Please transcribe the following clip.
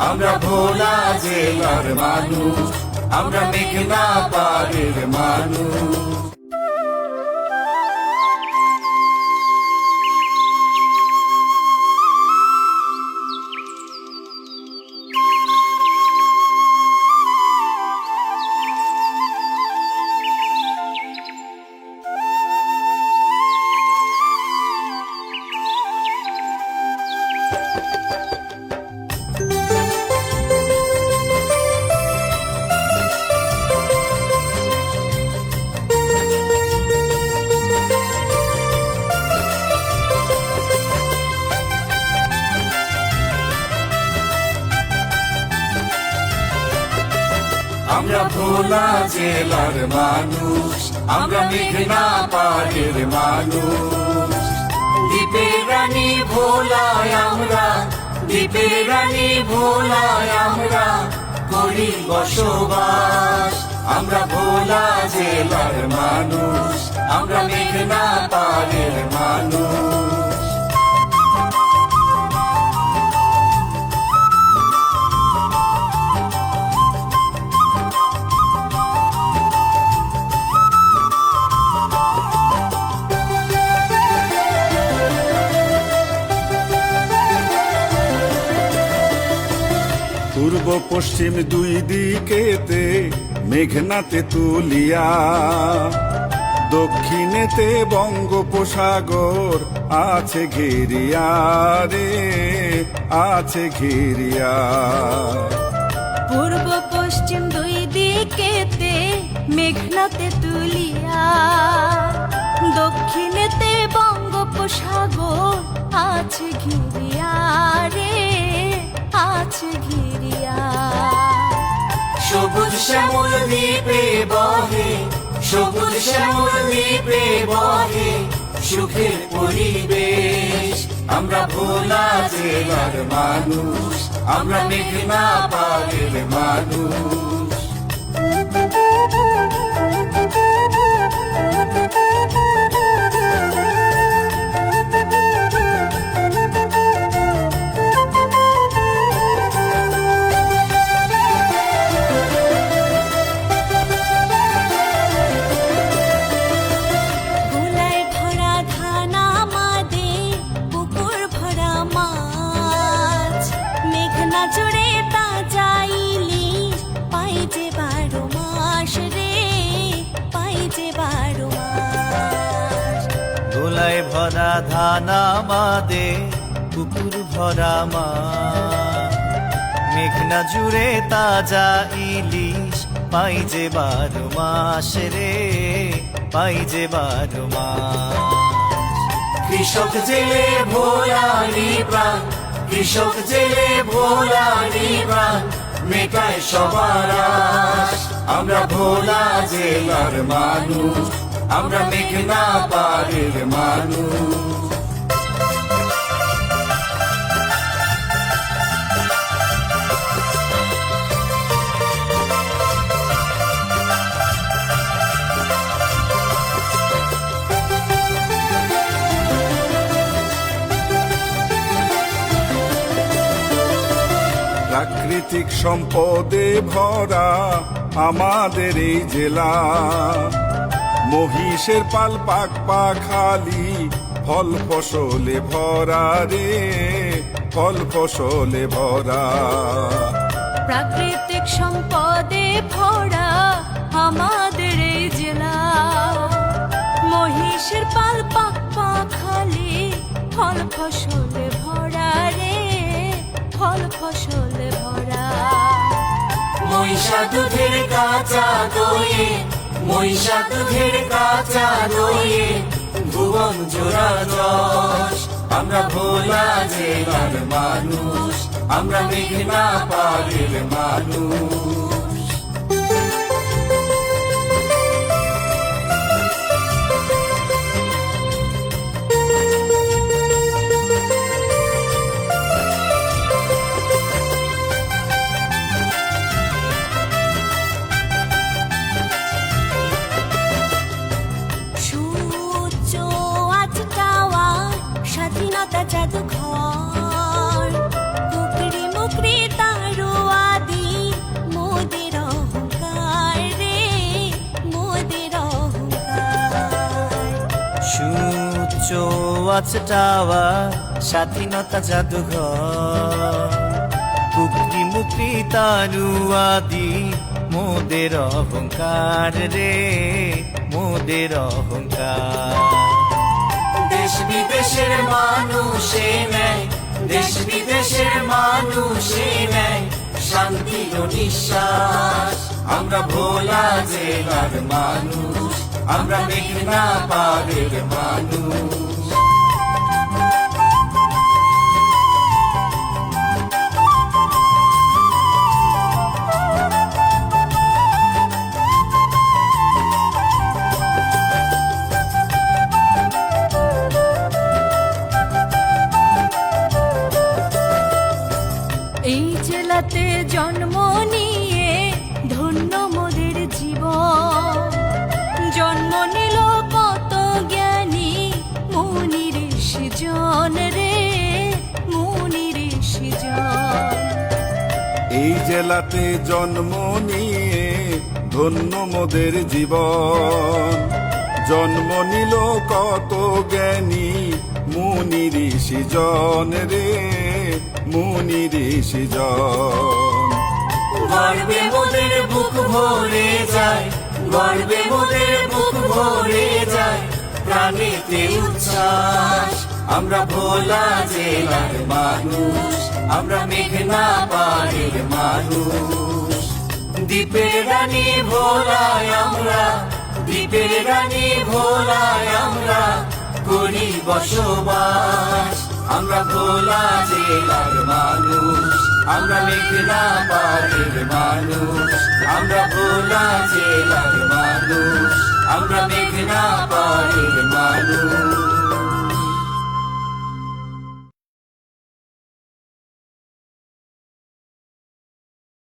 আমরা ভোলা জেলার মানুষ, আমরা মেঘনা পাড়ের মানুষ। আমরা ভোলা জেলার মানুষ, আমরা মেঘনা পাড়ের মানুষ। দ্বীপের রানী ভোলায় আমরা, দ্বীপের রানী ভোলায় আমরা করি বসবাস। আমরা ভোলা জেলার মানুষ, আমরা মেঘনা পাড়ের মানুষ। পূর্ব পশ্চিম দুই দিকেতে মেঘনাতে তুলিয়া, দক্ষিণেতে বঙ্গোপসাগর আছে ঘেরিয়া রে, আছে ঘেরিয়া। পূর্ব পশ্চিম দুই দিকেতে মেঘনাতে তুলিয়া, দক্ষিণেতে বঙ্গোপসাগর আছে ঘিরিয়া রে, আছে ঘিরিয়া। সবুজ শ্যামল দ্বীপে বহে, সবুজ শ্যামল দ্বীপে বহে সুখের পরিবেশ। আমরা ভোলা জেলার মানুষ, আমরা মেঘনা পাড়ের মানুষ। জুড়ে তাজা ইলিশ পাই যে 12 মাস রে, পাই যে 12 মাস। গোলায় ভরা ধান আমাদের, পুকুর ভরা মাছ। মেঘনা জুড়ে তাজা ইলিশ পাই যে 12 মাস রে, পাই যে 12 মাস। কৃষক জেলে ভোলারি প্রাণ, কৃষক জেলে ভোলারি প্রাণ মেটায় সবার আশ। আমরা ভোলা জেলার মানুষ, আমরা মেঘনা পাড়ের মানুষ। প্রাকৃতিক সম্পদে ভরা আমাদের এই জেলা, মহিষের পাল পাক পাখালি ফল ফসলে ভরা রে, ফল ফসলে ভরা। প্রাকৃতিক সম্পদে ভরা আমাদের এই জেলা, মহিষের পাল পাক পাখালি ফল ফসলে ভরা রে, ফল ফসলে ভরা। মহিষা দুধের কাঁচা দইয়ে, মহিষা দুধের কাঁচা দইয়ে ভুবন জোড়া যশ। আমরা ভোলা জেলার মানুষ, আমরা মেঘনা পাড়ের মানুষ। স্বাধীনতা জাদুঘর, কুকরি মুকরি তার ওয়াচ টাওয়ার স্বাধীনতা জাদুঘর কুকরি মুকরি তানুয়াদি মোদের অহংকার রে মোদের অহংকার দেশ বিদেশের মানুষে নেয় দেশ বিদেশের মানুষে নেয় শান্তির নিঃশ্বাস আমরা ভোলা জেলার মানুষ আমরা মেঘনা পাড়ের মানুষ এই জেলাতে জন্ম নিয়ে ধন্য মোদের জীবন জন্ম নিল কত জ্ঞানী মুনি ঋষিজন রে মুনি ঋষিজন এই জেলাতে জন্ম নিয়ে ধন্য মোদের জীবন জন্ম নিল কত জ্ঞানী মুনি ঋষিজন রে মুনি ঋষিজন গর্বে মোদের বুক ভরে যায় গর্বে মোদের বুক ভরে যায় প্রাণীতে উচ্ছ্বাস আমরা ভোলা জেলার মানুষ আমরা মেঘনা পাড়ের মানুষ দ্বীপের রানী ভোলায় আমরা দ্বীপের রানী ভোলায় আমরা করি বসবাস আমরা ভোলা জেলার মানুষ আমরা মেঘনা পাড়ের মানুষ আমরা ভোলা জেলার মানুষ আমরা মেঘনা পাড়ের